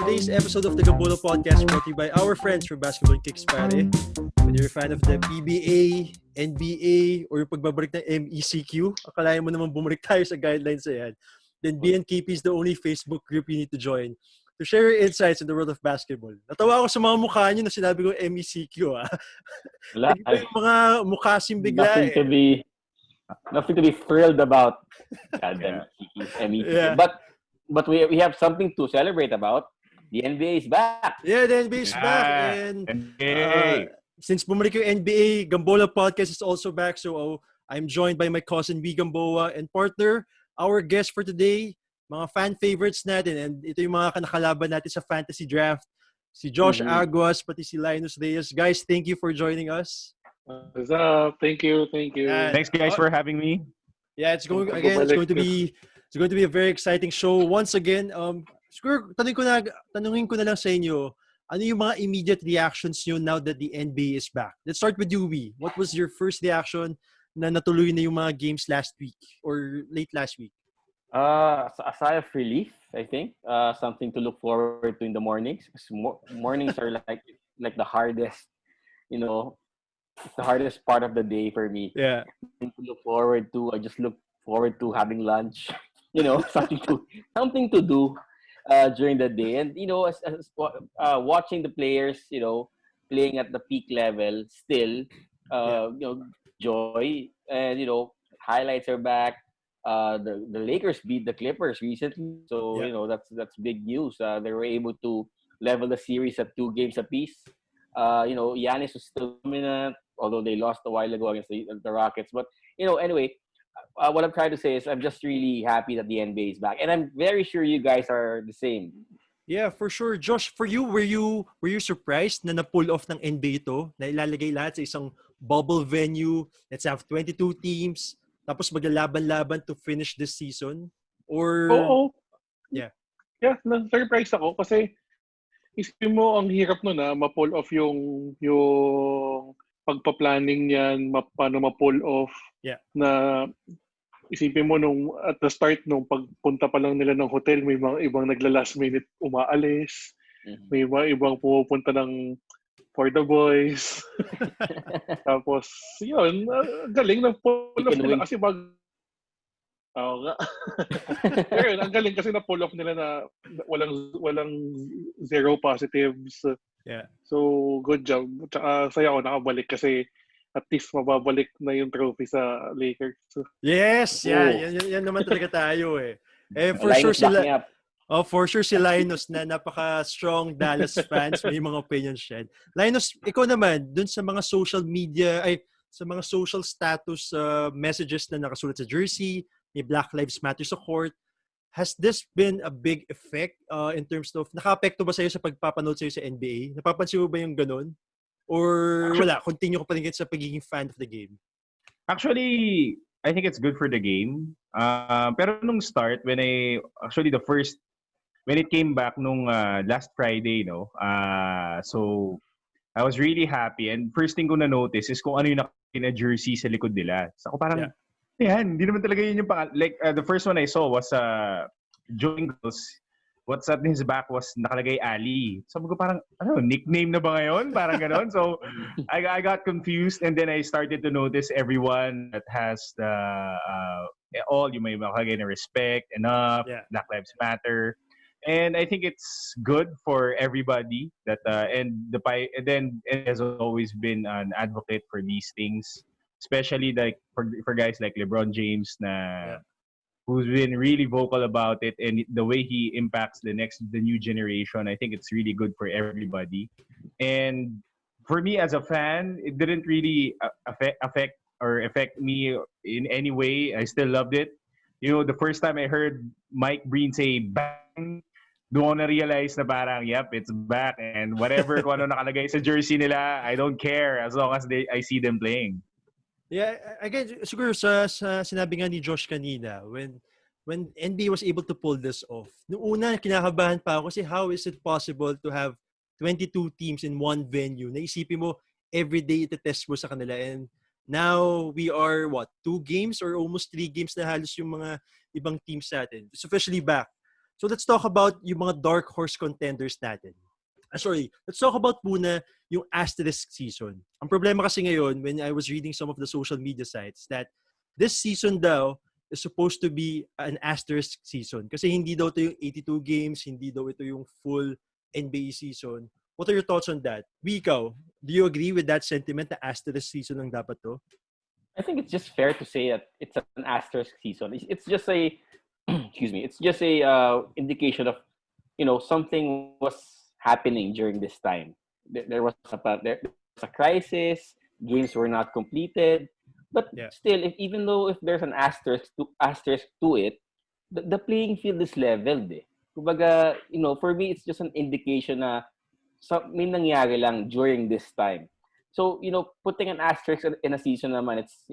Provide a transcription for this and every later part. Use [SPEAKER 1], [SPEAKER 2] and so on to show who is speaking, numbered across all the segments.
[SPEAKER 1] Today's episode of the Gambola podcast brought to you by our friends from Basketball Kicks, pare. Whether you're a fan of the PBA, NBA, or yung pagbabalik ng MECQ, akalain mo naman bumalik tayo sa guidelines na yan, then BNKP is the only Facebook group you need to join to share your insights in the world of basketball. Natawa ako sa mga mukha nyo na sinabi ko MECQ, ha?
[SPEAKER 2] Wala.
[SPEAKER 1] Yung mga mukhasim bigla,
[SPEAKER 2] Nothing to be thrilled about. God damn MECQ.
[SPEAKER 1] Yeah.
[SPEAKER 2] But we have something to celebrate about. The NBA is back.
[SPEAKER 1] Yeah, the NBA is back. And since bumalik yung NBA, Gambola podcast is also back. So I'm joined by my cousin V. Gamboa and partner, our guest for today, mga fan favorites natin. And ito yung mga kanakalaban natin sa fantasy draft. Si Josh Aguas, pati si Linus Reyes. Guys, thank you for joining us.
[SPEAKER 3] What's up? Thank you.
[SPEAKER 4] Thanks guys for having me.
[SPEAKER 1] Yeah, it's going to be a very exciting show once again. Siguro tanungin ko na lang sa inyo, ano yung mga immediate reactions nyo now that the NBA is back? Let's start with you, V. What was your first reaction na natuloy na yung mga games last week or late last week?
[SPEAKER 2] A sigh of relief, I think. Something to look forward to in the mornings. Mornings are like the hardest, the hardest part of the day for me.
[SPEAKER 1] Yeah.
[SPEAKER 2] Something to look forward to. I just look forward to having lunch. Something to do during the day. And as watching the players, playing at the peak level still, joy. And highlights are back. The Lakers beat the Clippers recently, so that's big news. They were able to level the series at 2 games apiece. Giannis was still dominant, although they lost a while ago against the Rockets. But anyway, what I'm trying to say is I'm just really happy that the NBA is back, and I'm very sure you guys are the same.
[SPEAKER 1] Yeah, for sure. Josh, for you, were you surprised na pull off ng NBA to? Na ilalagay lahat sa isang bubble venue. Let's have 22 teams. Tapos maglalaban-laban to finish this season? Or
[SPEAKER 3] Oo.
[SPEAKER 1] Yeah.
[SPEAKER 3] Yeah, na-surprise ako kasi isipin mo ang hirap nun ma-pull off yung pagpa-planning niyan, paano ma-pull off.
[SPEAKER 1] Yeah.
[SPEAKER 3] Na isipin mo nung at the start nung pagpunta pa lang nila ng hotel, may mga ibang nagla-last minute umaalis. May mga ibang pumupunta ng for the boys. Tapos, yun, galing ng pull off nila kasi Pero yun, ang galing kasi na pull off nila na walang zero positives.
[SPEAKER 1] Yeah.
[SPEAKER 3] So, good job. Tsaka saya ako nakabalik kasi at least mababalik na yung trophy sa Lakers.
[SPEAKER 1] Yes, yeah. Yan naman talaga tayo eh. For sure si Linus na napaka-strong Dallas fans, may mga opinions yan. Linus, ikaw naman, dun sa mga social media, sa mga social status messages na nakasulat sa jersey, may Black Lives Matter sa court, has this been a big effect in terms of, naka-apekto ba sa'yo sa pagpapanood sa'yo sa NBA? Napapansin mo ba yung ganun? Or wala, continue ko pa rin sa pagiging fan of the game?
[SPEAKER 4] Actually, I think it's good for the game. Pero nung start, when it came back nung last Friday, so I was really happy. And first thing ko na-notice is kung ano yung naka-jersey sa likod nila. So ako parang, hindi naman talaga yun yung the first one I saw was Jingles. What's up in his back was nakalagay Ali. Sabi ko parang, nickname na ba ngayon? Parang ganon. So I got confused and then I started to notice everyone that has all yung may makalagay na respect, enough, Black Lives Matter. And I think it's good for everybody that and it has always been an advocate for these things, especially like for guys like LeBron James who's been really vocal about it, and the way he impacts the new generation. I think it's really good for everybody. And for me as a fan, it didn't really affect me in any way. I still loved it. The first time I heard Mike Breen say bang, doon na realize na parang, yep, it's back. And whatever kung ano nakalagay sa jersey nila, I don't care as long as I see them playing.
[SPEAKER 1] Yeah, again, siguro sa sinabi nga ni Josh kanina, when NBA was able to pull this off, noong una, kinakabahan pa ako kasi how is it possible to have 22 teams in one venue? Naisipin mo, everyday itetest mo sa kanila. And now, we are, 2 games or almost 3 games na halos yung mga ibang teams natin. It's officially back. So let's talk about yung mga dark horse contenders natin. Let's talk about muna yung asterisk season. Ang problema kasi ngayon, when I was reading some of the social media sites, that this season daw is supposed to be an asterisk season. Kasi hindi daw ito yung 82 games, hindi daw ito yung full NBA season. What are your thoughts on that? Ikaw, do you agree with that sentiment na asterisk season ang dapat to?
[SPEAKER 2] I think it's just fair to say that it's an asterisk season. It's just a, excuse me, it's just a indication of, something was happening during this time. There was a crisis. Games were not completed, but still, even though there's an asterisk to it, the playing field is leveled. Kumbaga, for me, it's just an indication na may nangyari lang during this time. So, putting an asterisk in a season naman, it's,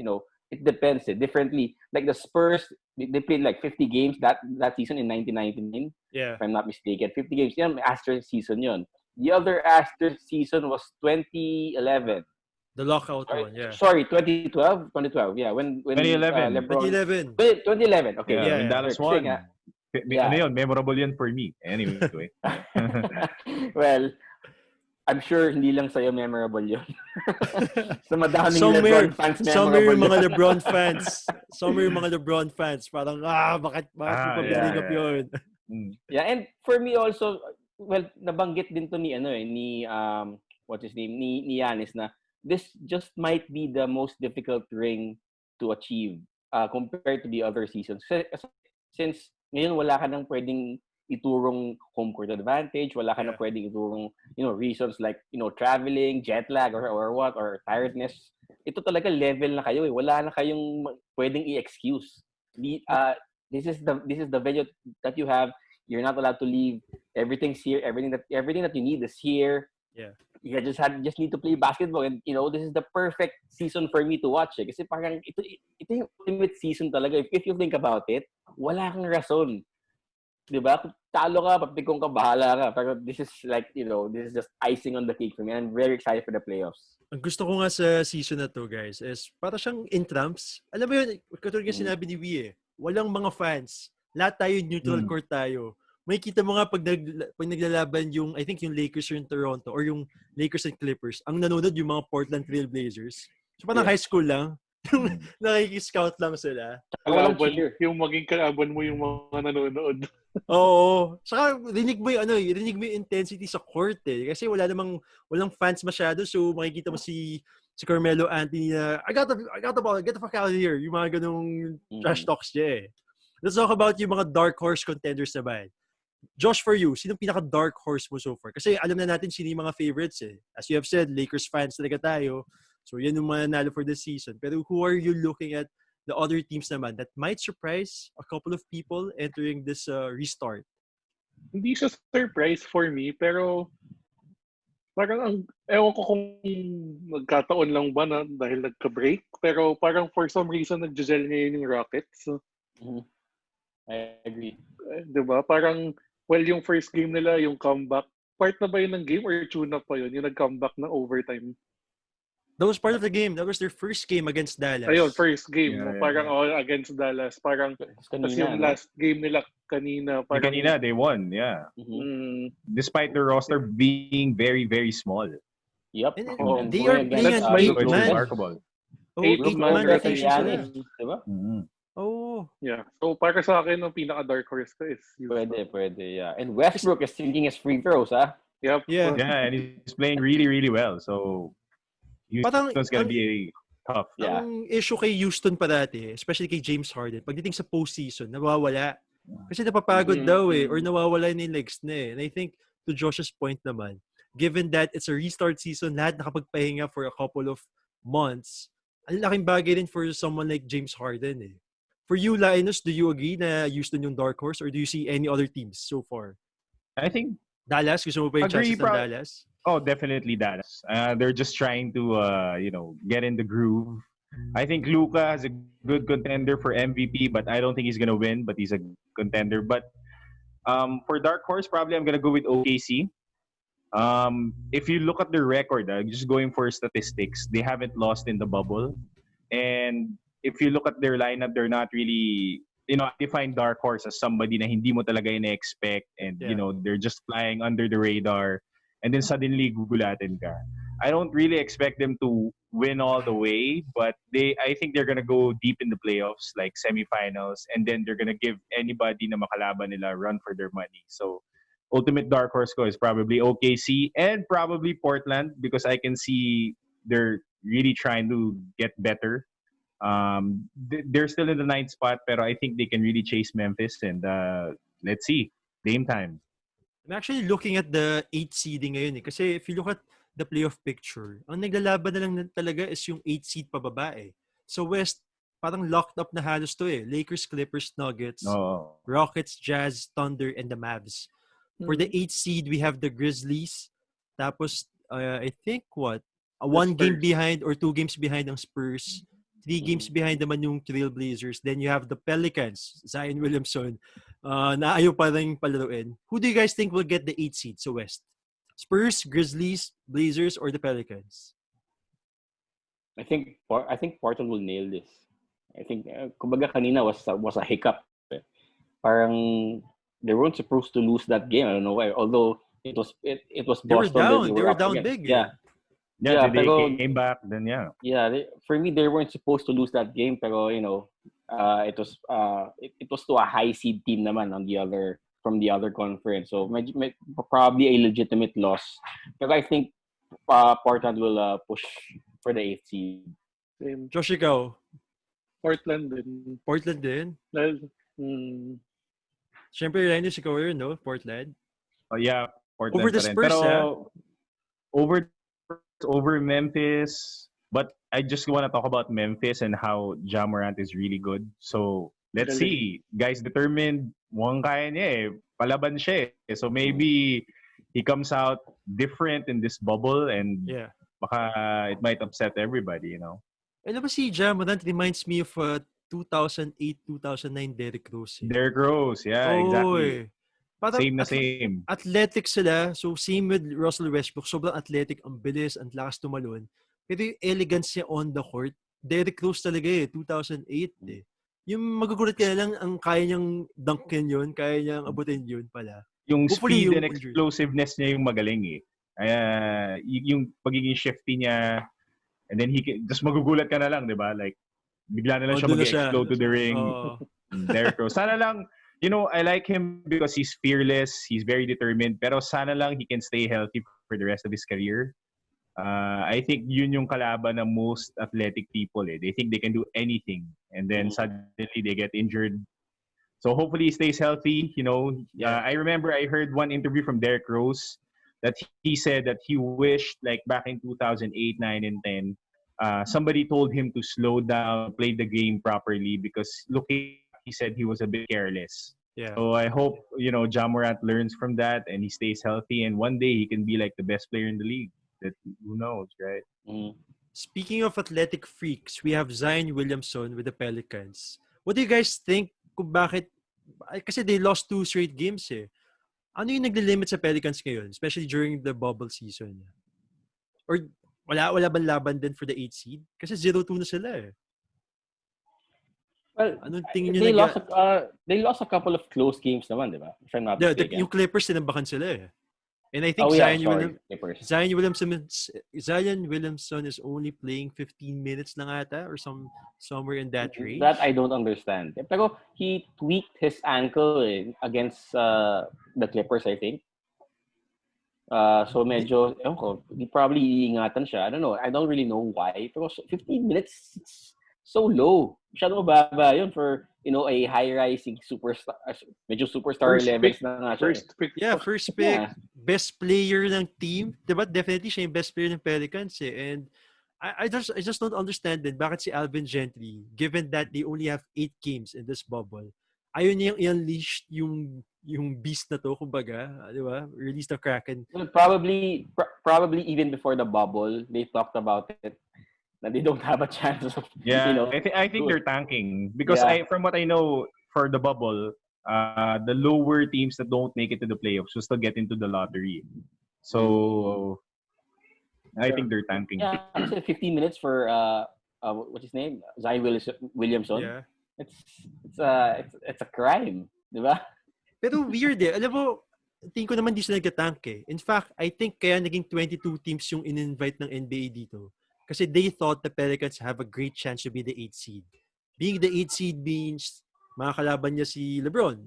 [SPEAKER 2] it depends differently. Like the Spurs, they played like 50 games that season in 1999.
[SPEAKER 1] Yeah.
[SPEAKER 2] If I'm not mistaken. 50 games. Yan, asterisk season yun. The other asterisk season was 2011.
[SPEAKER 1] The lockout one, yeah.
[SPEAKER 2] Sorry, 2012? 2012, yeah. When
[SPEAKER 4] 2011.
[SPEAKER 2] LeBron... 2011, okay.
[SPEAKER 4] Yeah, when Dallas won.
[SPEAKER 2] Yeah.
[SPEAKER 4] Ano yun, memorable yun for me. Anyway.
[SPEAKER 2] Well, I'm sure hindi lang sa'yo memorable yun. Sa madaming
[SPEAKER 1] somewhere,
[SPEAKER 2] LeBron fans memorable
[SPEAKER 1] somewhere yung mga
[SPEAKER 2] yun.
[SPEAKER 1] LeBron fans. Somewhere yung mga LeBron fans. Parang, bakit mo pa-bring up yun?
[SPEAKER 2] Yeah, and for me also, well, nabanggit din to ni what's his name? Ni Giannis na this just might be the most difficult ring to achieve compared to the other seasons. Since ngayon wala ka nang pwedeng iturong home court advantage, wala ka na pwedeng iturong, reasons like, traveling, jet lag, or what, or tiredness. Ito talaga level na kayo. Wala na kayong pwedeng i-excuse. This is the venue that you have. You're not allowed to leave. Everything's here. Everything that you need is here.
[SPEAKER 1] Yeah.
[SPEAKER 2] You just need to play basketball, and this is the perfect season for me to watch. Kasi parang ito yung ultimate season talaga. If you think about it, wala kang rason. Diba? Talo ka, papikong ka, bahala ka. Pero this is like, this is just icing on the cake for me. I'm very excited for the playoffs.
[SPEAKER 1] Ang gusto ko nga sa season na to, guys, is para siyang in-tramps. Alam mo yun, katulad nga sinabi ni Wee walang mga fans. Lahat tayo, neutral court tayo. May kita mo nga pag naglalaban yung, I think yung Lakers or yung Toronto, or yung Lakers and Clippers, ang nanonood yung mga Portland Trail Blazers. So parang high school lang. Nakikiscout lang sila.
[SPEAKER 3] Yung maging kalaban mo yung mga nanonood.
[SPEAKER 1] Oo. Saka rinig mo yung intensity sa court Kasi walang fans masyado. So makikita mo si Carmelo Anthony na, I got the ball, get the fuck out of here. Yung mga ganung trash talks niya Let's talk about yung mga dark horse contenders naman. Josh, for you, sinong pinaka-dark horse mo so far? Kasi alam na natin sino yung mga favorites As you have said, Lakers fans talaga tayo. So yan yung mananalo for this season. Pero who are you looking at the other teams naman that might surprise a couple of people entering this restart?
[SPEAKER 3] Hindi siya surprise for me, pero parang ewan ko kung nagkataon lang ba na dahil nagka-break, pero parang for some reason nag-gel ngayon yung Rockets.
[SPEAKER 2] I agree.
[SPEAKER 3] Diba? Parang, yung first game nila, yung comeback, part na ba yun ng game or tune-up pa yun? Yung nag-comeback na overtime.
[SPEAKER 1] That was part of the game. That was their first game against Dallas.
[SPEAKER 3] Ayun, first game.
[SPEAKER 4] Yeah.
[SPEAKER 3] Parang against Dallas. Parang, tapos yung last game nila kanina. Parang,
[SPEAKER 4] kanina, they won, yeah. Despite the roster being very, very small.
[SPEAKER 2] Yep.
[SPEAKER 1] And they are playing an 8-man.
[SPEAKER 4] Remarkable.
[SPEAKER 1] 8-man rotation sila.
[SPEAKER 2] Diba?
[SPEAKER 1] Oh.
[SPEAKER 3] Yeah. So, para sa akin, ang pinaka-dark horse ko is Houston.
[SPEAKER 2] Pwede, yeah. And Westbrook is thinking his free throws,
[SPEAKER 3] Yep.
[SPEAKER 1] Yeah.
[SPEAKER 4] Yeah, and he's playing really, really well. So, Houston's gonna be tough.
[SPEAKER 2] Yeah.
[SPEAKER 1] Ang issue kay Houston parati, especially kay James Harden, pagdating sa postseason, nawawala. Kasi napapagod daw or nawawala na yung legs na And I think, to Josh's point naman, given that it's a restart season, lahat nakapagpahinga for a couple of months, ang laking bagay din for someone like James Harden For you, Linus, do you agree na Houston yung dark horse or do you see any other teams so far?
[SPEAKER 4] I think
[SPEAKER 1] Dallas, gusto mo ba yung chances ng Dallas?
[SPEAKER 4] Oh, definitely Dallas. They're just trying to, get in the groove. I think Luka has a good contender for MVP, but I don't think he's gonna win. But he's a contender. But for dark horse, probably I'm gonna go with OKC. If you look at their record, just going for statistics, they haven't lost in the bubble, and if you look at their lineup, they're not really define dark horse as somebody na hindi mo talaga ina-expect and, they're just flying under the radar and then suddenly gugulatin ka. I don't really expect them to win all the way, but I think they're gonna go deep in the playoffs, like semifinals, and then they're gonna give anybody na makalaban nila a run for their money. So, ultimate dark horse ko is probably OKC and probably Portland because I can see they're really trying to get better. They're still in the 9th spot, pero I think they can really chase Memphis and let's see. Game time.
[SPEAKER 1] I'm actually looking at the 8 seeding ngayon kasi if you look at the playoff picture, ang naglalaban na lang talaga is yung 8 seed pababa eh. So West, parang locked up na halos to eh. Lakers, Clippers, Nuggets, Rockets, Jazz, Thunder, and the Mavs. For the 8 seed, we have the Grizzlies. Tapos, I think one game behind or 2 games behind ang Spurs. 3 games behind naman yung Trailblazers. Then you have the Pelicans, Zion Williamson, na ayaw pa rin palaruin. Who do you guys think will get the 8 seed sa West? Spurs, Grizzlies, Blazers, or the Pelicans?
[SPEAKER 2] I think Portland will nail this. I think kumbaga kanina was a hiccup. Parang they weren't supposed to lose that game. I don't know why. Although it was Boston.
[SPEAKER 1] They were down big.
[SPEAKER 4] Yeah, they came back. Then
[SPEAKER 2] for me they weren't supposed to lose that game. Pero it was to a high seed team naman from the other conference. So probably a legitimate loss. But I think Portland will push for the 8th seed.
[SPEAKER 1] Josh, ikaw?
[SPEAKER 3] Portland din.
[SPEAKER 1] Portland din? Siyempre, Linus, ikaw yun, no? Portland?
[SPEAKER 4] Yeah, Portland.
[SPEAKER 1] Over the Spurs,
[SPEAKER 4] pero, over Memphis. But I just want to talk about Memphis and how Ja Morant is really good. So, let's see. Guys determined, mukhang kaya niya eh. Palaban siya eh. So, maybe he comes out different in this bubble and baka it might upset everybody,
[SPEAKER 1] Alam mo si Ja Morant reminds me of 2008-2009 Derrick Rose.
[SPEAKER 4] Derrick Rose, exactly. Same.
[SPEAKER 1] Athletic sila. So, same with Russell Westbrook. Sobrang athletic, ang bilis, ang lakas tumalon. Pero yung elegance niya on the court, Derrick Rose talaga 2008 eh. Yung magugulat ka na lang, ang kaya niyang dunkin yun, kaya niyang abutin yun pala.
[SPEAKER 4] Yung speed and explosiveness niya yung magaling eh. Yung pagiging shifty niya, and then just magugulat ka na lang, di ba? Like, bigla na lang siya mag-explode to the ring. Derrick Rose. Sana lang, I like him because he's fearless, he's very determined, pero sana lang he can stay healthy for the rest of his career. I think yun yung kalaban ng most athletic people eh. They think they can do anything and then suddenly they get injured. So hopefully he stays healthy, I remember I heard one interview from Derrick Rose that he said that he wished like back in 2008, 9, and 10, somebody told him to slow down, play the game properly because he said he was a bit careless.
[SPEAKER 1] Yeah.
[SPEAKER 4] So I hope, Ja Morant learns from that and he stays healthy and one day he can be like the best player in the league. Who knows, right?
[SPEAKER 1] Speaking of athletic freaks, we have Zion Williamson with the Pelicans. What do you guys think kung bakit? Kasi they lost 2 straight games eh. Ano yung naglilimit sa Pelicans ngayon? Especially during the bubble season. Or wala bang laban din for the 8 seed? Kasi 0-2 na sila eh.
[SPEAKER 2] Well,
[SPEAKER 1] anong tingin
[SPEAKER 2] they lost a couple of close games naman, di ba? If I'm not mistaken.
[SPEAKER 1] Yung Clippers, tinambakan sila eh. And I think Zion Williamson is only playing 15 minutes lang ata or somewhere in that range.
[SPEAKER 2] That I don't understand. Pero he tweaked his ankle against the Clippers, I think. So medyo, probably iingatan siya. I don't know. I don't really know why. Pero 15 minutes, it's so low. Masyado mababa yun for, a high-rising superstar. Medyo superstar levels na nga siya.
[SPEAKER 1] First pick. Yeah. Best player ng team. Diba? Definitely siya yung best player ng Pelicans eh. And I just don't understand din bakit si Alvin Gentry, given that they only have 8 games in this bubble, ayaw niyang i-unleash yung beast na to, kumbaga. Diba? Release the Kraken.
[SPEAKER 2] Well, probably even before the bubble, they talked about it. That they don't have a chance of,
[SPEAKER 4] I think they're tanking because from what I know for the bubble, the lower teams that don't make it to the playoffs will still get into the lottery. So I think they're tanking.
[SPEAKER 2] Yeah, 15 minutes for what's his name? Zion Williamson.
[SPEAKER 1] Yeah.
[SPEAKER 2] It's a crime, di ba?
[SPEAKER 1] Pero weird eh. Alam mo, tingin ko naman di sila nagtatank eh. In fact, I think kaya naging 22 teams yung in-invite ng NBA dito. Kasi they thought the Pelicans have a great chance to be the 8th seed. Being the 8th seed means makakalaban niya si LeBron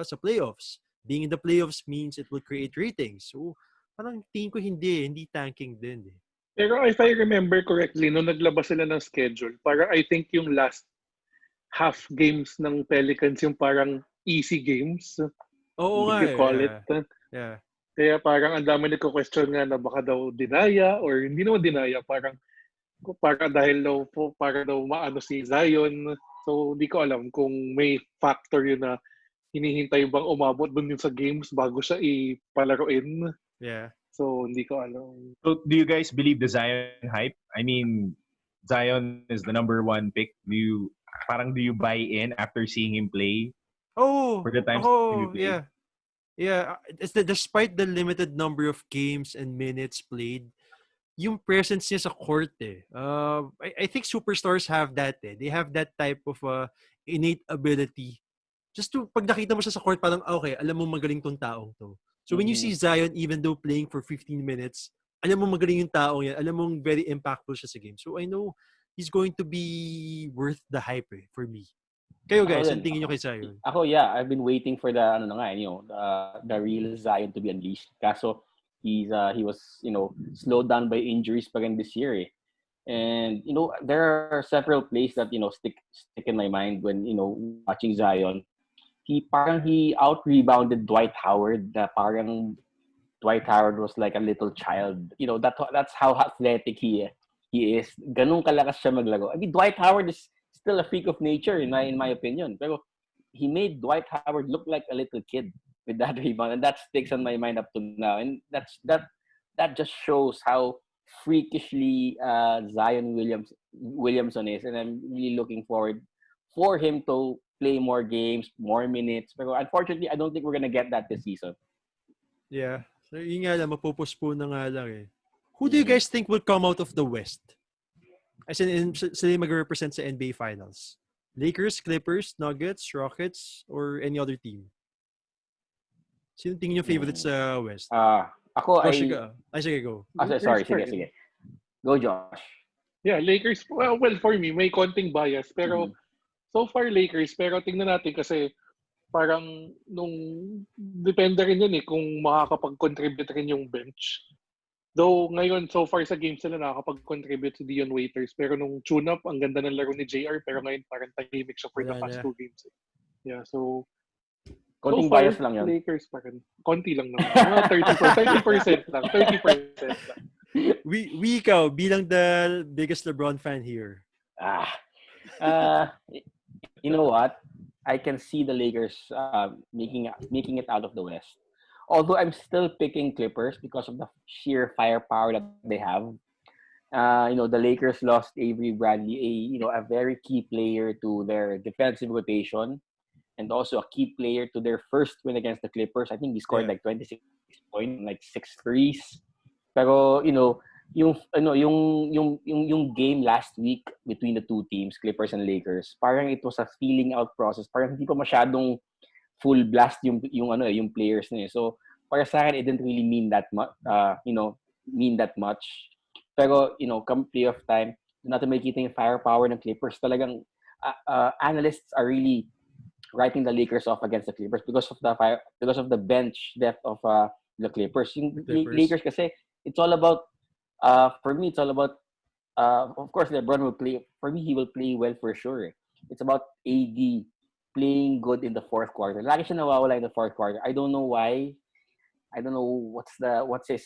[SPEAKER 1] sa playoffs. Being in the playoffs means it will create ratings. So, parang tingin ko hindi tanking din eh.
[SPEAKER 3] Pero if I remember correctly, nung naglabas sila ng schedule, para I think yung last half games ng Pelicans yung parang easy games.
[SPEAKER 1] Oo nga
[SPEAKER 3] If you call it.
[SPEAKER 1] Yeah.
[SPEAKER 3] Kaya parang ang dami nagko-question nga na baka daw dinaya or hindi naman dinaya, parang para daw maano si Zion. So hindi ko alam kung may factor yun na hinihintay bang umabot dun yun sa games bago siya ipalaruin.
[SPEAKER 1] Yeah.
[SPEAKER 3] So hindi ko alam.
[SPEAKER 4] So, do you guys believe the Zion hype? I mean, Zion is the number 1 pick. Do you buy in after seeing him play?
[SPEAKER 1] Oh,
[SPEAKER 4] For the times he played?
[SPEAKER 1] yeah. Yeah, despite the limited number of games and minutes played, yung presence niya sa court eh. I think superstars have that eh. They have that type of innate ability. Just to, pag nakita mo siya sa court, parang, okay, alam mo magaling tong taong to. So when you see Zion, even though playing for 15 minutes, alam mo magaling yung taong yan. Alam mo very impactful siya sa game. So I know he's going to be worth the hype eh, for me. Kayo guys, ang tingin nyo kay Zion?
[SPEAKER 2] Ako, yeah, I've been waiting for the the real Zion to be unleashed. Kaso he was, slowed down by injuries pa rin this year eh. And there are several plays that stick in my mind when watching Zion. He out rebounded Dwight Howard. Parang Dwight Howard was like a little child. That's how athletic he is. Ganun kalakas siya maglaro. I mean, Dwight Howard is still a freak of nature in my opinion. Pero he made Dwight Howard look like a little kid with that rebound, and that sticks on my mind up to now. And that just shows how freakishly Zion Williamson is, and I'm really looking forward for him to play more games, more minutes. Pero unfortunately, I don't think we're gonna get that this season.
[SPEAKER 1] Yeah. So yun nga lang, mapupuspone na nga lang eh. Who do you guys think will come out of the West? As in sila mag-represent sa NBA Finals? Lakers, Clippers, Nuggets, Rockets, or any other team? Sino tingin yung favorite sa West?
[SPEAKER 2] Ako
[SPEAKER 1] sige, go.
[SPEAKER 2] Sorry, sige. Go, Josh.
[SPEAKER 3] Yeah, Lakers. Well, for me, may konting bias. Pero so far, Lakers. Pero tingnan natin kasi parang depende rin yun eh kung makakapag-contribute rin yung bench. Though ngayon, so far sa games sila nakakapag-contribute si Dion Waiters. Pero nung tune-up, ang ganda ng laro ni JR. Pero ngayon parang tahimik siya for the past 2 games. Yeah, so
[SPEAKER 2] konting bias lang yun.
[SPEAKER 3] Lakers pa rin. Konti lang naman. Mga 30% lang. 30% lang.
[SPEAKER 1] We ikaw, bilang the biggest LeBron fan here.
[SPEAKER 2] You know what? I can see the Lakers making it out of the West. Although I'm still picking Clippers because of the sheer firepower that they have. The Lakers lost Avery Bradley, a very key player to their defensive rotation, and also a key player to their first win against the Clippers. I think he scored like 26 points, like 6 threes. Pero yung game last week between the two teams, Clippers and Lakers, parang it was a feeling out process. Parang hindi pa masyadong full blast yung players niya. So para sa akin, it didn't really mean that much. Pero come playoff time, natin makikita yung firepower ng Clippers. Talagang analysts are really writing the Lakers off against the Clippers because of the bench depth of the Clippers. Yung Lakers kasi, it's all about for me, it's all about of course LeBron will play. For me, he will play well for sure. It's about AD playing good in the fourth quarter. Lagi siya nawawala in the fourth quarter. I don't know why. I don't know what's his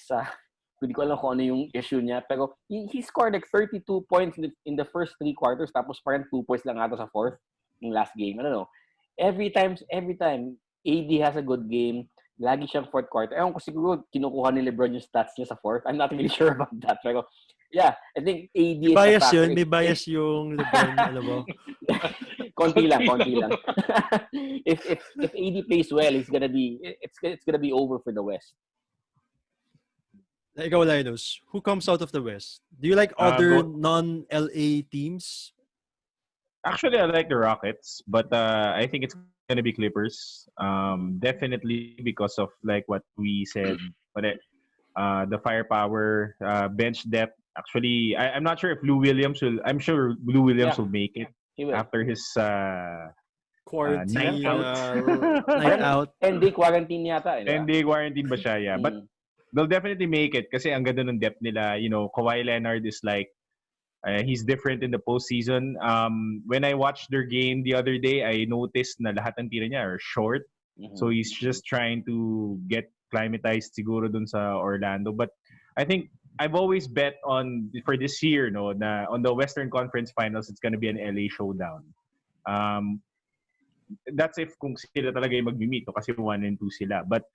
[SPEAKER 2] hindi ko alam kung ano yung issue niya. Pero he scored like 32 points in the first 3 quarters, tapos parang 2 points lang ata sa fourth yung last game. I don't know. Every time AD has a good game, lagi siyang fourth quarter. Ewan ko siguro kinukuha ni LeBron yung stats niya sa fourth. I'm not really sure about that. Pero yeah, I think AD is
[SPEAKER 1] bias yun. May bias yung LeBron. Alam mo?
[SPEAKER 2] konti lang. if AD plays well, it's gonna be over for the West.
[SPEAKER 1] Ikaw, Linus, who comes out of the West? Do you like other non-LA teams?
[SPEAKER 4] Actually, I like the Rockets, but I think it's gonna be Clippers. Definitely because of like what we said, but the firepower, bench depth. Actually, I'm not sure if Lou Williams will. I'm sure Lou Williams
[SPEAKER 2] Yeah,
[SPEAKER 4] will make it
[SPEAKER 2] he will.
[SPEAKER 4] after his night
[SPEAKER 1] Quarantine,
[SPEAKER 4] out.
[SPEAKER 1] night out.
[SPEAKER 2] 10-day quarantine yata.
[SPEAKER 4] 10-day quarantine ba siya? Yeah. But they'll definitely make it kasi ang ganda ng depth nila. You know, Kawhi Leonard is like, he's different in the postseason. When I watched their game the other day, I noticed na lahat ng tira niya are short. So he's just trying to get climatized siguro dun sa Orlando. But I think I've always bet on, for this year, no, na on the Western Conference Finals, it's gonna be an LA showdown. That's if kung sila talaga yung mag-meet, no, kasi 1 and 2 sila. But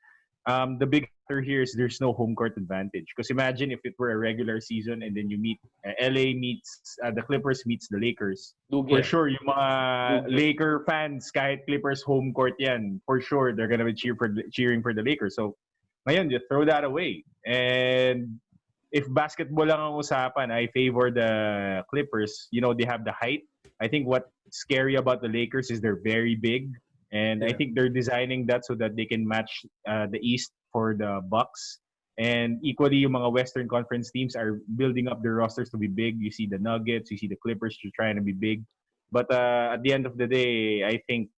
[SPEAKER 4] the big factor here is there's no home court advantage. Because imagine if it were a regular season and then you meet LA meets the Clippers meets the Lakers. For sure, yung mga Laker fans, kahit Clippers home court yan, for sure they're gonna be cheering for the Lakers. So ngayon, you throw that away. And if basketball lang ang usapan, I favor the Clippers. You know, they have the height. I think what's scary about the Lakers is they're very big. And I think they're designing that so that they can match the East for the Bucks. And equally, yung mga Western Conference teams are building up their rosters to be big. You see the Nuggets, you see the Clippers trying to be big. But at the end of the day, I think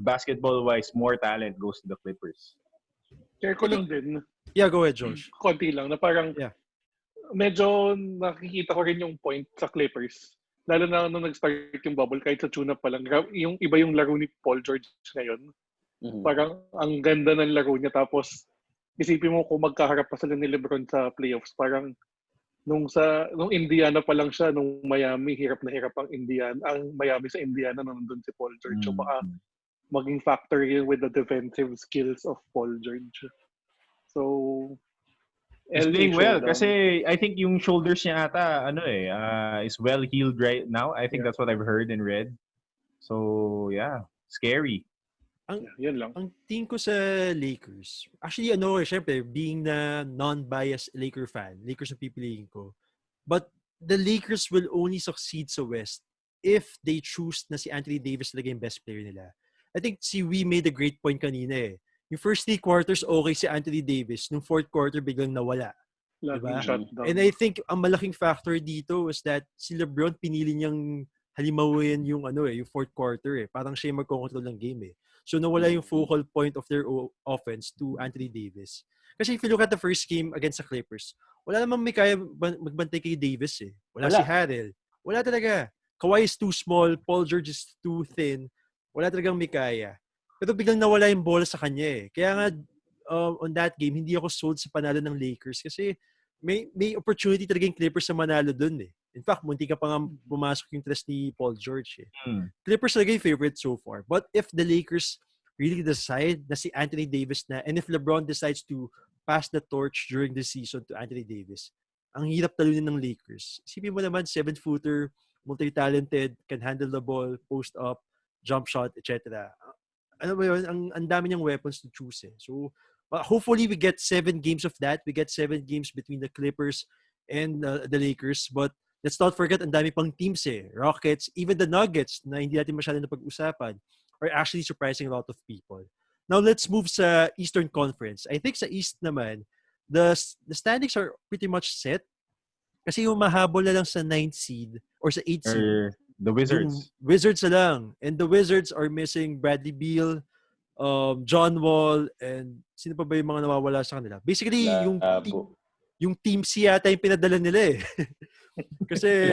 [SPEAKER 4] basketball-wise, more talent goes to the Clippers.
[SPEAKER 3] Share ko lang din.
[SPEAKER 1] Yeah, go ahead, Josh.
[SPEAKER 3] Konti lang na parang medyo nakikita ko rin yung point sa Clippers. Lalo na nung nag-start yung bubble, kahit sa tune-up pa lang, yung iba yung laro ni Paul George ngayon. Parang ang ganda ng laro niya. Tapos, isipin mo kung magkaharap pa sila ni LeBron sa playoffs. Parang, nung Indiana pa lang siya, nung Miami, hirap na hirap ang Miami sa Indiana na nandun si Paul George. So, baka maging factor yun with the defensive skills of Paul George. So,
[SPEAKER 4] He's playing well kasi I think yung shoulders niya ata is well healed right now. I think that's what I've heard and read. So yeah, scary.
[SPEAKER 3] Yan lang.
[SPEAKER 1] Ang tingin ko sa Lakers. Actually syempre being na non-biased Laker fan, Lakers ang pipiliin ko. But the Lakers will only succeed sa West if they choose na si Anthony Davis talaga yung best player nila. I think we made a great point kanina eh. Yung first 3 quarters, okay si Anthony Davis. Nung 4th quarter, biglang nawala. Diba? And I think ang malaking factor dito was that si LeBron pinili niyang halimawin yung yung 4th quarter eh. Parang siya yung magkocontrol ng game eh. So nawala yung focal point of their offense to Anthony Davis. Kasi if you look at the first game against the Clippers, wala namang may kaya magbantay kay Davis eh. Wala si Harrell. Wala talaga. Kawhi is too small, Paul George is too thin. Wala talagang may kaya. Pero biglang nawala yung bola sa kanya eh. Kaya nga, on that game, hindi ako sold sa panalo ng Lakers kasi may opportunity talaga yung Clippers sa manalo dun eh. In fact, munti ka pa nga pumasok yung tres ni Paul George eh. Clippers talaga yung favorite so far. But if the Lakers really decide na si Anthony Davis na, and if LeBron decides to pass the torch during the season to Anthony Davis, ang hirap talunin ng Lakers. Isipin mo naman, 7-footer, multi-talented, can handle the ball, post up, jump shot, etc. Ano ba yun? Ang dami niyang weapons to choose eh. So, hopefully we get 7 games of that. We get 7 games between the Clippers and the Lakers. But let's not forget, ang dami pang teams eh. Rockets, even the Nuggets na hindi natin masyadong napag-usapan are actually surprising a lot of people. Now, let's move sa Eastern Conference. I think sa East naman, the standings are pretty much set. Kasi yung mahabol na lang sa 9th seed or sa 8th seed.
[SPEAKER 4] The Wizards.
[SPEAKER 1] Wizards na lang. And the Wizards are missing Bradley Beal, John Wall, and sino pa ba yung mga nawawala sa kanila? Basically, yung team C yata yung pinadala nila eh. Kasi,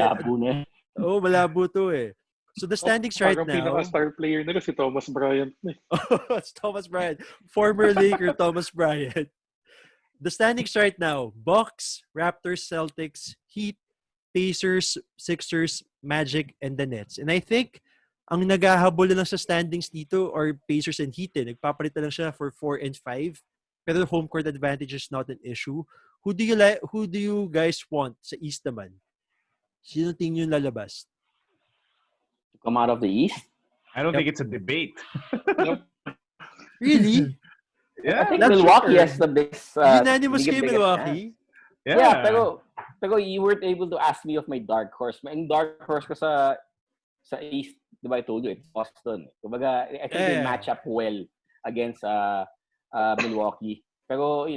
[SPEAKER 1] malabo to eh. So the standings right now...
[SPEAKER 3] Parang pinaka-star player nila si Thomas Bryant.
[SPEAKER 1] It's Thomas Bryant. Former Laker Thomas Bryant. The standings right now, Bucks, Raptors, Celtics, Heat, Pacers, Sixers, Magic, and the Nets. And I think, ang naghahabol na lang sa standings dito are Pacers and Heat. Nagpapalit na lang siya for 4 and 5. Pero home court advantage is not an issue. Who do you guys want sa East naman? Sino tingin yung lalabas?
[SPEAKER 2] To come out of the East?
[SPEAKER 4] I don't think it's a debate.
[SPEAKER 1] Really?
[SPEAKER 2] Yeah. I think Milwaukee has the best...
[SPEAKER 1] unanimous kay Milwaukee?
[SPEAKER 2] Yeah, pero you weren't able to ask me of my dark horse. Ang dark horse ko sa sa East, di ba I told you, it's Boston. Kumbaga, I think they
[SPEAKER 1] Yeah.
[SPEAKER 2] match up well against Milwaukee. Pero,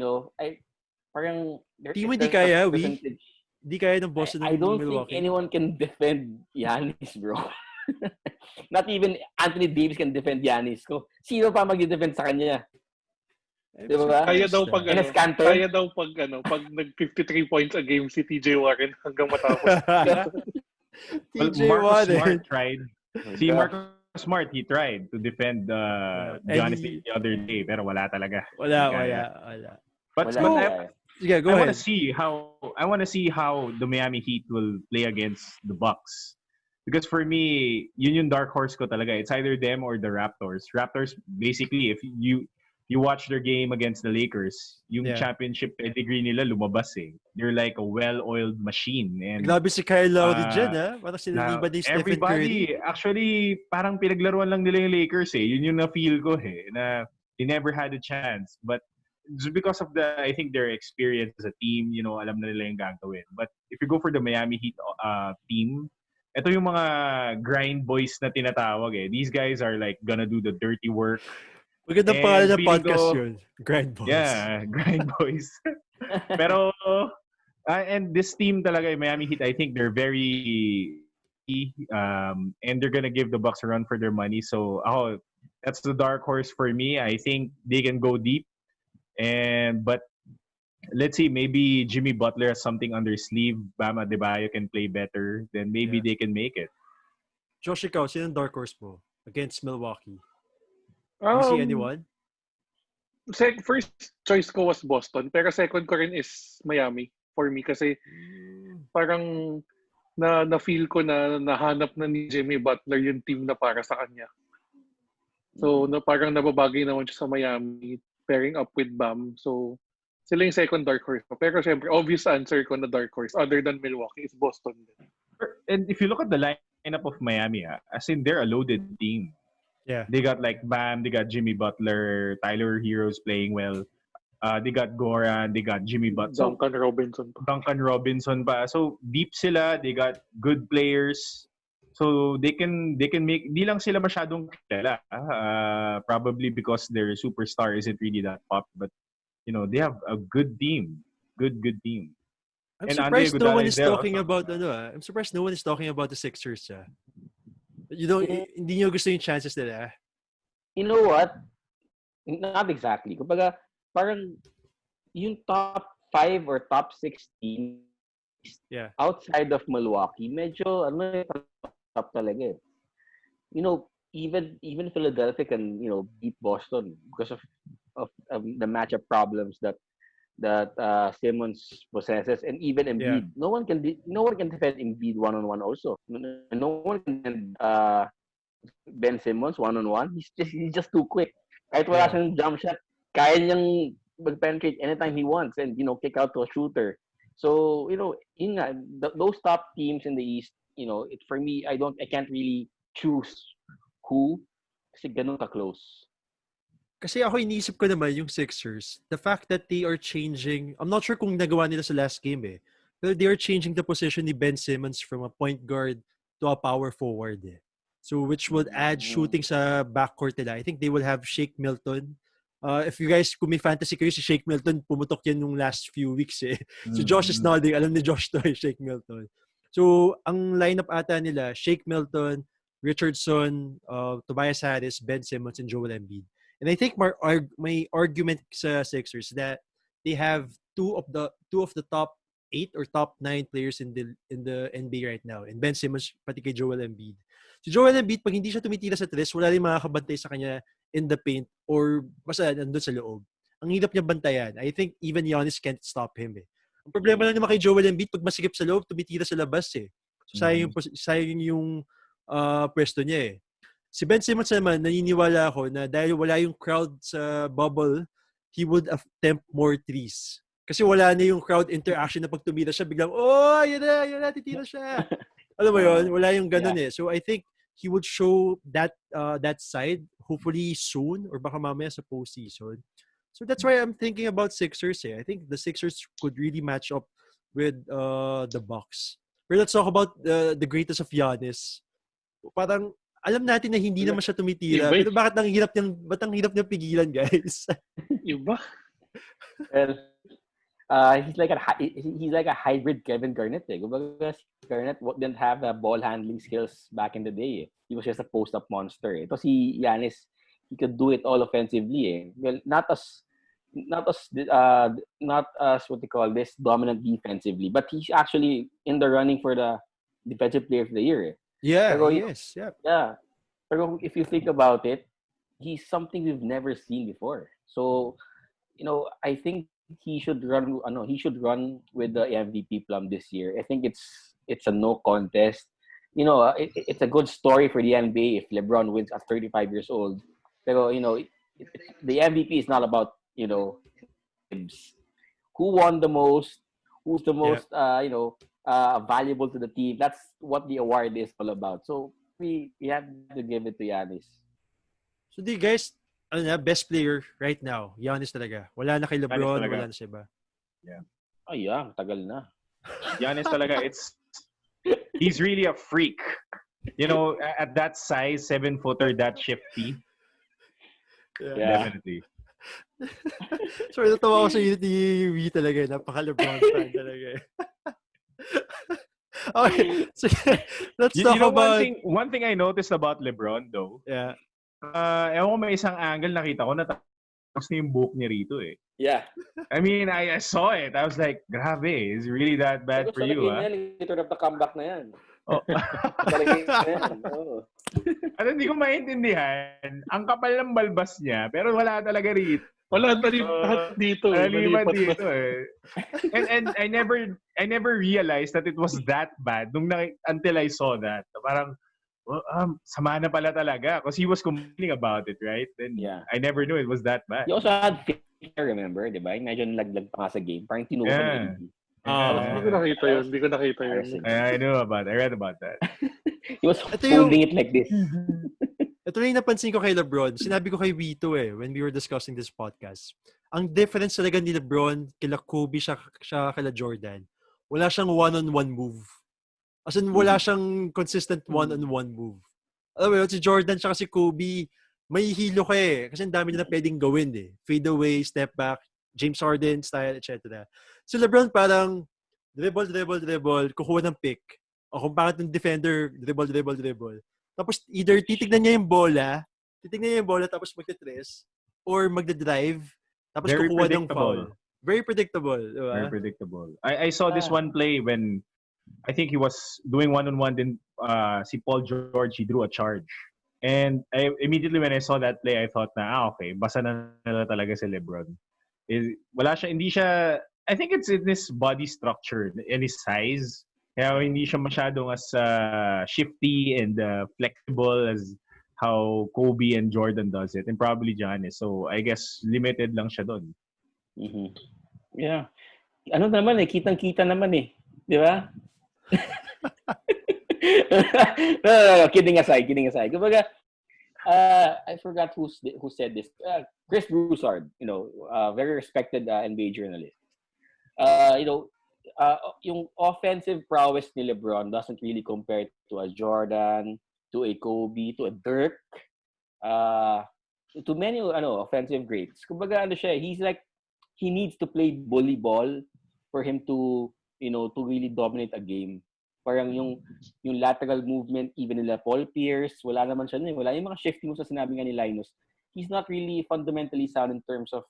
[SPEAKER 2] parang
[SPEAKER 1] Team mo hindi kaya,
[SPEAKER 2] percentage.
[SPEAKER 1] Hindi kaya ng Boston
[SPEAKER 2] I
[SPEAKER 1] ng
[SPEAKER 2] don't
[SPEAKER 1] Milwaukee.
[SPEAKER 2] think anyone can defend Giannis, bro. Not even Anthony Davis can defend Giannis. Sino pa mag-defend sa kanya? Di ba?
[SPEAKER 3] Kaya daw pag pag nag 53 points a game si TJ Warren hanggang matapos.
[SPEAKER 1] TJ
[SPEAKER 4] Marcus
[SPEAKER 1] Warren.
[SPEAKER 4] Smart tried. Si Marcus Smart, he tried to defend Giannis the other day, pero wala talaga.
[SPEAKER 1] Wala. But
[SPEAKER 2] go
[SPEAKER 4] I want to see how the Miami Heat will play against the Bucks. Because for me, yun yung dark horse ko talaga. It's either them or the Raptors. Raptors, basically, if you watch their game against the Lakers, yung championship pedigree nila lumabas eh. They're like a well-oiled machine. And
[SPEAKER 1] grabe si Kyle Lowry dyan, ha? Parang sinaliban ni Stephen Curry.
[SPEAKER 4] Everybody, actually, parang pinaglaruan lang nila yung Lakers eh. Yun yung na-feel ko eh. Na they never had a chance. But just because of I think their experience as a team, alam na nila yung gagawin. But if you go for the Miami Heat team, ito yung mga grind boys na tinatawag eh. These guys are like gonna do the dirty work.
[SPEAKER 1] Magandang pangalan ng podcast yun. Grind Boys.
[SPEAKER 4] Yeah, Grind Boys. Pero, and this team talaga, Miami Heat, I think they're very and they're gonna give the Bucks a run for their money. So, that's the dark horse for me. I think they can go deep. But let's see, maybe Jimmy Butler has something under his sleeve. Bam Adebayo can play better. Then maybe they can make it.
[SPEAKER 1] Josh, ikaw, sino ang dark horse mo against Milwaukee? Do you see anyone?
[SPEAKER 3] First choice ko was Boston, pero second ko rin is Miami for me kasi parang na-feel ko na nahanap na ni Jimmy Butler yung team na para sa kanya. So, parang nababagay naman siya sa Miami pairing up with Bam. So, sila yung second dark horse ko. Pero syempre, obvious answer ko na dark horse other than Milwaukee is Boston.
[SPEAKER 4] And if you look at the lineup of Miami, as in they're a loaded team.
[SPEAKER 1] Yeah.
[SPEAKER 4] They got like Bam, they got Jimmy Butler, Tyler Hero's playing well. They got Goran, they got Jimmy Butler. Duncan Robinson pa. So deep sila, they got good players. So they can make, di lang sila masyadong kilala. Probably because their superstar isn't really that pop, but they have a good team. Good team.
[SPEAKER 1] I'm surprised no one is talking about I'm surprised no one is talking about the Sixers. Hindi nyo gusto yung chances nila.
[SPEAKER 2] You know what? Not exactly. Kumbaga, parang yung top 5 or top 6 teams outside of Milwaukee, medyo top talaga eh. Even Philadelphia can, beat Boston because of the matchup problems that Simmons possesses, and even Embiid. No one can defend Embiid one-on-one also. No one can defend Ben Simmons one-on-one. He's just too quick. Kahit wala siyang jump shot, kaya niyang mag-penetrate anytime he wants and kick out to a shooter. So yun nga, those top teams in the East, for me, I can't really choose who kasi ganun ka close.
[SPEAKER 1] Kasi ako iniisip ko naman yung Sixers, the fact that they are changing, I'm not sure kung nagawa nila sa last game eh, pero they are changing the position ni Ben Simmons from a point guard to a power forward eh. So which would add shooting sa backcourt nila. I think they will have Shake Milton. If you guys, kung may fantasy kayo, si Shake Milton, pumutok yan yung last few weeks eh. So Josh is nodding, alam ni Josh to eh, Shake Milton. So ang lineup ata nila, Shake Milton, Richardson, Tobias Harris, Ben Simmons, and Joel Embiid. And I think my argument sa Sixers that they have two of the top 8 or top 9 players in the NBA right now. And Ben Simmons, pati kay Joel Embiid. Si Joel Embiid, pag hindi siya tumitira sa tres, wala rin makakabantay sa kanya in the paint or basta nandun sa loob. Ang hirap niya bantayan. I think even Giannis can't stop him eh. Ang problema lang naman kay Joel Embiid, pag masigip sa loob, tumitira sa labas eh. So sayang yung pwesto niya eh. Si Ben Simmons naman, naniniwala ako na dahil wala yung crowd sa bubble, he would attempt more threes. Kasi wala na yung crowd interaction na pag tumira siya, biglang, yun na, titira siya. Alam mo yun? Wala yung ganun eh. So I think he would show that side, hopefully soon, or baka mamaya sa postseason. So that's why I'm thinking about Sixers eh. I think the Sixers could really match up with the Bucks. But let's talk about the greatest of Giannis. parang alam natin na hindi naman siya tumitira. Pero bakit ang hirap niyang pigilan, guys?
[SPEAKER 3] Iba.
[SPEAKER 2] Well, he's like a hybrid Kevin Garnett. Kumbaga, Garnett didn't have ball handling skills back in the day. He was just a post-up monster. Ito si Giannis, he could do it all offensively. Well, not as what they call this dominant defensively, but he's actually in the running for the defensive player of the year.
[SPEAKER 1] Yeah,
[SPEAKER 2] Pero,
[SPEAKER 1] yes. Yeah.
[SPEAKER 2] Yeah. Pero if you think about it, he's something we've never seen before. So, I think he should run with the MVP plum this year. I think it's a no contest. It's a good story for the NBA if LeBron wins at 35 years old. Pero, the MVP is not about, who won the most, who's the most, valuable to the team. That's what the award is all about. So we have to give it to Giannis.
[SPEAKER 1] So do you guys, best player right now, Giannis talaga. Wala na kay LeBron, wala na sa iba.
[SPEAKER 2] Yeah. Yeah, tagal na.
[SPEAKER 4] Giannis talaga, he's really a freak. At that size, 7-footer, that shifty.
[SPEAKER 2] Yeah.
[SPEAKER 4] Definitely.
[SPEAKER 1] Sorry, natawa ako sa Unity talaga. Napaka-LeBron fan talaga. Okay, so let's talk about...
[SPEAKER 4] One thing I noticed about LeBron, though, ewan ko, may isang angle nakita ko na tapos na yung buhok niya rito eh.
[SPEAKER 2] Yeah.
[SPEAKER 4] I mean, I saw it. I was like, grabe, is really that bad for you, ah?
[SPEAKER 2] Ito na comeback na yan.
[SPEAKER 4] Oh. At hindi ko maintindihan, ang kapal ng balbas niya, pero wala talaga rito.
[SPEAKER 3] Wala lahat dito.
[SPEAKER 4] Nalipat dito eh. And I never realized that it was that bad until I saw that. Parang, sama na pala talaga. Because he was complaining about it, right? And I never knew it was that bad.
[SPEAKER 2] He also had fear, remember? Diba? Medyo nalaglag pa nga sa game. Parang tinuha na yun.
[SPEAKER 3] Hindi ko nakita yun.
[SPEAKER 4] I read about that.
[SPEAKER 2] He was holding it like this.
[SPEAKER 1] Ito na yung napansin ko kay LeBron. Sinabi ko kay Vito when we were discussing this podcast. Ang difference talaga ni LeBron kila Kobe siya kila Jordan. Wala siyang one-on-one move. As in, wala siyang consistent one-on-one move. Alam mo yun, si Jordan siya kasi Kobe, may hilo ka eh. Kasi ang dami nila pwedeng gawin eh. Fade away, step back, James Harden style, etc. Si LeBron parang dribble, kukuha ng pick. O kung bakit ng defender, dribble. Tapos either titignan niya yung bola tapos magte-tres, or magde-drive, tapos kukuha ng foul. Very predictable. Diba?
[SPEAKER 4] Very predictable. I saw this one play when I think he was doing one-on-one, then si Paul George, he drew a charge. And immediately when I saw that play, I thought na, okay, basa na nila talaga si LeBron. I think it's in his body structure and his size. Kaya hindi siya masyadong as shifty and flexible as how Kobe and Jordan does it. And probably Giannis. So, I guess, limited lang siya doon.
[SPEAKER 2] Mm-hmm. Yeah. Ano naman kitang-kita naman Di ba? No, kidding aside. Kumbaga, I forgot who said this. Chris Broussard, very respected NBA journalist. Yung offensive prowess ni LeBron doesn't really compare to a Jordan, to a Kobe, to a Dirk, to many offensive greats. Kumbaga he's like, he needs to play bully ball for him to really dominate a game. Parang yung lateral movement, even nila Paul Pierce, wala naman siya wala yung mga shifting moves na sinabi nga ni Linus. He's not really fundamentally sound in terms of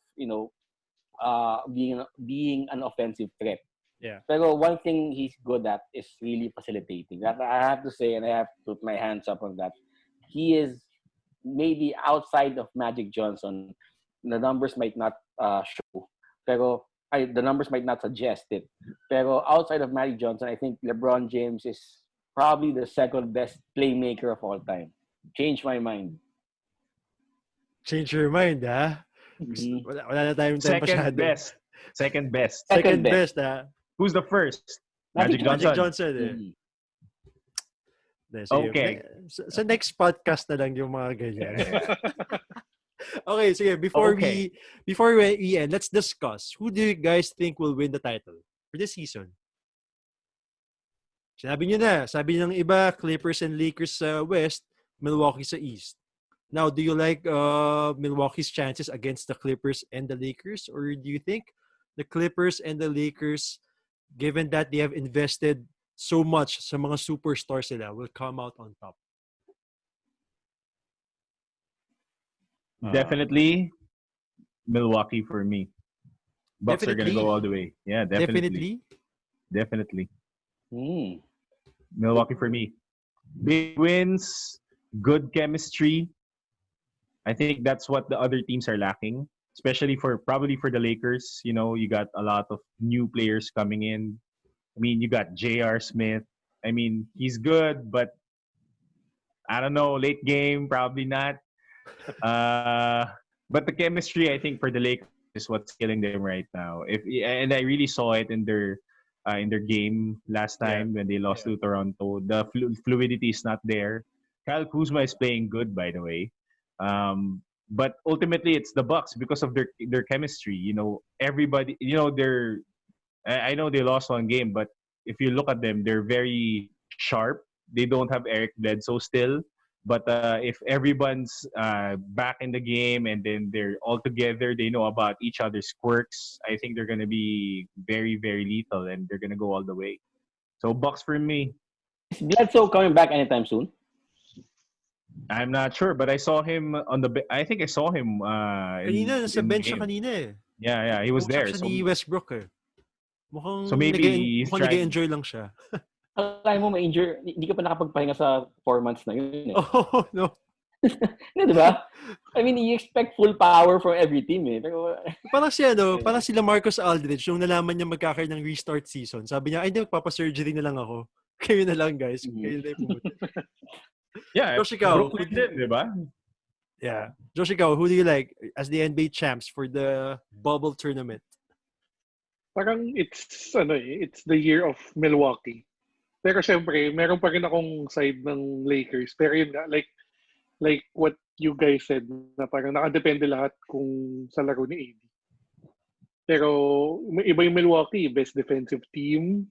[SPEAKER 2] being an offensive threat.
[SPEAKER 1] Yeah.
[SPEAKER 2] Pero one thing he's good at is really facilitating. That I have to say, and I have to put my hands up on that. He is maybe outside of Magic Johnson. The numbers might not show, pero the numbers might not suggest it. Pero outside of Magic Johnson, I think LeBron James is probably the second best playmaker of all time. Change my mind.
[SPEAKER 1] Change your mind, ha?
[SPEAKER 2] Mm-hmm.
[SPEAKER 1] Wala na tayong time masyado.
[SPEAKER 4] Second best.
[SPEAKER 1] Second best, ha?
[SPEAKER 4] Who's the first? Magic
[SPEAKER 1] Johnson. Okay. Sa next podcast na lang yung mga ganyan. Okay, sige. Before we end, let's discuss. Who do you guys think will win the title for this season? Sinabi niyo na. Sabi ng iba, Clippers and Lakers sa West, Milwaukee sa East. Now, do you like Milwaukee's chances against the Clippers and the Lakers? Or do you think the Clippers and the Lakers, given that they have invested so much sa mga superstars nila, will come out on top?
[SPEAKER 4] Definitely Milwaukee for me. Bucks are gonna
[SPEAKER 1] Definitely?
[SPEAKER 4] go all the way. Yeah, definitely. Definitely. Milwaukee for me. Big wins, good chemistry. I think that's what the other teams are lacking, especially probably for the Lakers. You know, you got a lot of new players coming in. I mean, you got J.R. Smith. I mean, he's good, but I don't know, late game, probably not. But the chemistry, I think, for the Lakers is what's killing them right now. And I really saw it in their game last time when they lost to Toronto. The fluidity is not there. Kyle Kuzma is playing good, by the way. But ultimately, it's the Bucks because of their chemistry. You know, everybody. You know, I know they lost one game, but if you look at them, they're very sharp. They don't have Eric Bledsoe still. But if everyone's back in the game and then they're all together, they know about each other's quirks, I think they're going to be very, very lethal and they're going to go all the way. So, Bucks for me.
[SPEAKER 2] Is Bledsoe coming back anytime soon?
[SPEAKER 4] I'm not sure, but I saw him I think I saw him
[SPEAKER 1] kanina, nasa bench siya kanina eh.
[SPEAKER 4] Yeah, he was there.
[SPEAKER 1] Siya ni Westbrook eh. Mukhang
[SPEAKER 4] so maybe
[SPEAKER 1] nag-enjoy lang siya.
[SPEAKER 2] Akala mo ma-injure, hindi ka pa nakapagpahinga sa 4 months na yun eh.
[SPEAKER 1] Oh, no.
[SPEAKER 2] Di ba? I mean, you expect full power from every team eh. Pero,
[SPEAKER 1] parang sila Marcus Aldridge, nung nalaman niya magkakaroon ng restart season, sabi niya, ay, hindi, magpapasurgery na lang ako. Kayo na lang, guys. Kayo na yung pumunta.
[SPEAKER 4] Yeah,
[SPEAKER 1] Josh, ikaw,
[SPEAKER 4] Brooklyn din, di ba?
[SPEAKER 1] Yeah. Josh, ikaw, who do you like as the NBA champs for the bubble tournament?
[SPEAKER 3] Parang it's the year of Milwaukee. Pero syempre, meron pa rin akong side ng Lakers. Pero yun nga, like what you guys said, na parang nakadepende lahat kung sa laro ni AD. Pero iba yung Milwaukee, best defensive team.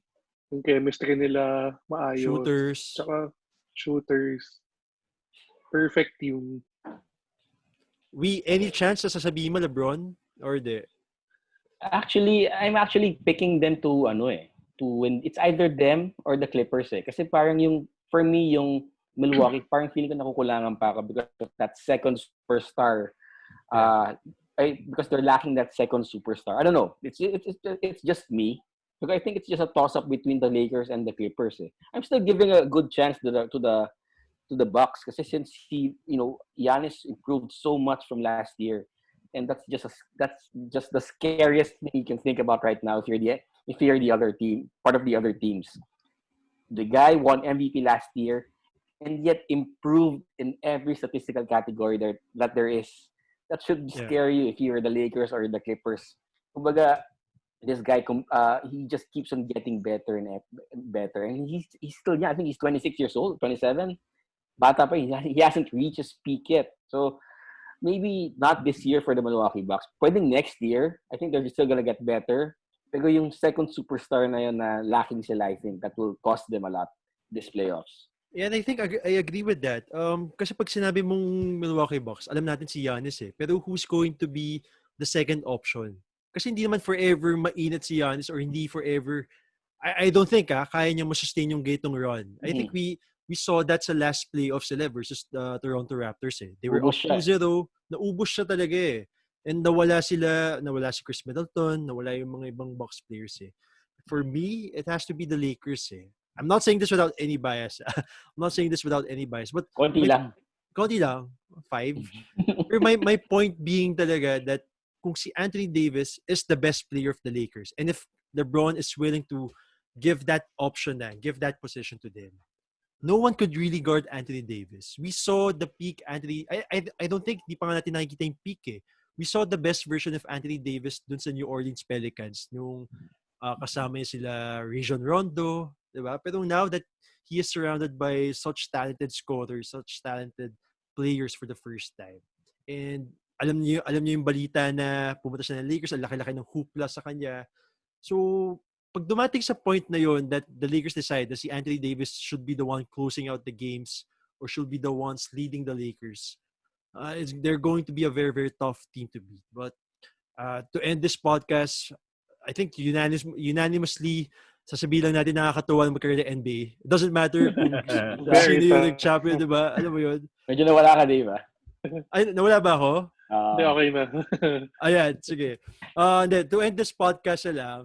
[SPEAKER 3] Yung chemistry nila, maayos. Tsaka shooters. Perfect team.
[SPEAKER 1] Any chance na sasabihin mo LeBron? Or di?
[SPEAKER 2] Actually, I'm actually picking them to win. It's either them or the Clippers eh. Kasi parang for me, yung Milwaukee, parang feeling ko nakukulangan pa ako because of that second superstar. Because they're lacking that second superstar. I don't know. It's just me. Because I think it's just a toss-up between the Lakers and the Clippers eh. I'm still giving a good chance to the Bucks kasi since Giannis improved so much from last year. And that's just the scariest thing you can think about right now if you're the other team, part of the other teams. The guy won MVP last year and yet improved in every statistical category that there is. That should scare you if you're the Lakers or the Clippers. Kumbaga, this guy he just keeps on getting better and better. And he's still young. I think he's 26 years old, 27. Bata pa, he hasn't reached his peak yet. So maybe not this year for the Milwaukee Bucks. Pwedeng next year. I think they're still gonna get better. Pero yung second superstar na yun na lacking sila, I think that will cost them a lot this playoffs.
[SPEAKER 1] Yeah, and I think I agree with that. Kasi pag sinabi mong Milwaukee Bucks, alam natin si Giannis eh. Pero who's going to be the second option? Kasi hindi naman forever mainit si Giannis or hindi forever. I don't think kaya niya masustain yung gatong run. I think we saw that sa last playoffs sila versus the Toronto Raptors eh. They were up 2-0. Naubos siya talaga eh. And nawala si Chris Middleton, nawala yung mga ibang Bucks players eh. For me, it has to be the Lakers eh. I'm not saying this without any bias. But
[SPEAKER 2] Konti lang.
[SPEAKER 1] 5. Pero my point being talaga that kung si Anthony Davis is the best player of the Lakers and if LeBron is willing to give that option give that position to them, no one could really guard Anthony Davis. We saw the peak Anthony. I don't think di pa nga natin nakikita yung peak eh. We saw the best version of Anthony Davis dun sa New Orleans Pelicans nung kasama niya sila Rajon Rondo, diba? Pero now that he is surrounded by such talented scorers, such talented players for the first time. And alam niyo yung balita na pumunta siya ng Lakers, ang laki-laki ng hoopla sa kanya. So pag dumating sa point na yon that the Lakers decide that si Anthony Davis should be the one closing out the games or should be the ones leading the Lakers, they're going to be a very, very tough team to beat. But to end this podcast, I think unanimously, sasabihin lang natin nakakatuwa na magkaroon ng NBA. It doesn't matter kung sino yung nag-champion, diba? Alam mo yun?
[SPEAKER 2] Medyo nawala ka, di ba?
[SPEAKER 1] Ay, nawala ba ako?
[SPEAKER 3] Hindi, okay na.
[SPEAKER 1] Ayan, sige. Then, to end this podcast na lang,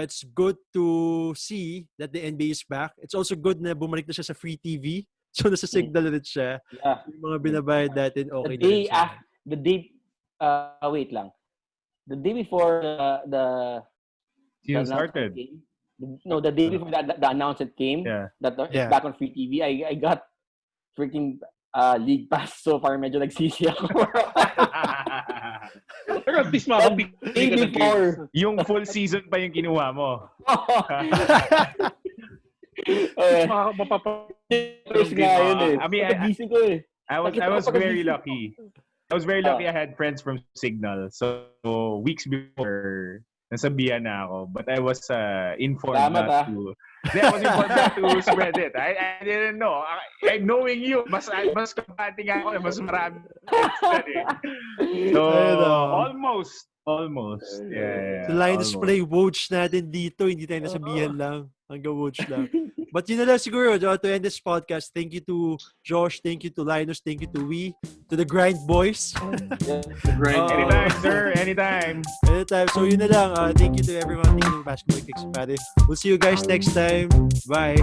[SPEAKER 1] it's good to see that the NBA is back. It's also good na bumalik na siya sa free TV. So, nasa signal rin siya.
[SPEAKER 2] Yeah.
[SPEAKER 1] Yung mga binabayad natin, okay
[SPEAKER 2] the day
[SPEAKER 1] na rin siya.
[SPEAKER 2] wait lang. The day before the
[SPEAKER 4] Season started.
[SPEAKER 2] Game, the day before the announcement came, that it's back on free TV, I got freaking league pass. So far, medyo nagsisi ako.
[SPEAKER 3] Pero at least
[SPEAKER 2] day before.
[SPEAKER 4] Yung full season pa yung kinuha mo.
[SPEAKER 2] I mean,
[SPEAKER 4] I was very lucky. I was very lucky I had friends from Signal. So, weeks before, nasabihan na ako. But I was informed not to... I was informed not to spread it. I didn't know. Knowing you, mas kapating ako. Mas marami. So, almost. Yeah.
[SPEAKER 1] So, Linus play Woj natin dito. Hindi tayo nasabihan lang. Hanggang Woj lang. But yun na lang siguro, to end this podcast. Thank you to Josh. Thank you to Linus. Thank you to to the Grind Boys.
[SPEAKER 4] Anytime, sir. Anytime.
[SPEAKER 1] So yun na lang. Thank you to everyone. Thank you to Basketball Kicks, pare. We'll see you guys next time. Bye.